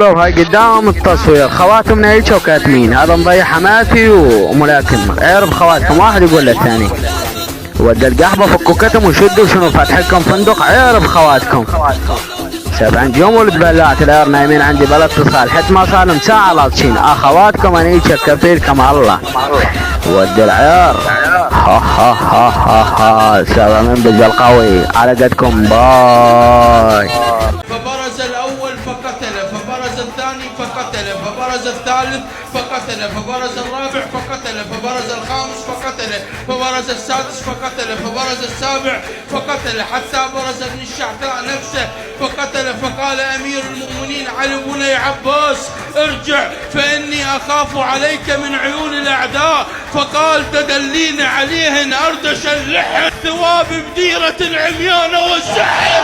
لو هاي قدام التصوير خواتمنا هيك وكاتمين. هذا مضيع حماتي وملاكم. اعرف خواتكم واحد يقول للثاني ودى القحبه فكوا كتم وشدوا شنو فاتحكم فندق. عرف خواتكم 7 يوم ولد بلعت العير نايمين عندي بلا اتصال حتى ما صار لهم ساعه لاطشين. اخواتكم انا هيك كفيلكم الله ودي العيار. ها ها ها ها ها 7 من بجل قوي على قدكم. باي. فبرز الأول فقتله، فبرز الثاني فقتله، فبرز الثالث فقتله، فبرز الرابع فقتله، فبرز الخامس فقتله، فبرز السادس فقتله، فبرز السابع فقتله، حتى برز ابن الشعثاء نفسه فقتله. فقال أمير المؤمنين علي بن عباس ارجع فإني أخاف عليك من عيون الأعداء. فقال تدلين عليهن أردش اللحن ثواب بديرة العميان والسحر.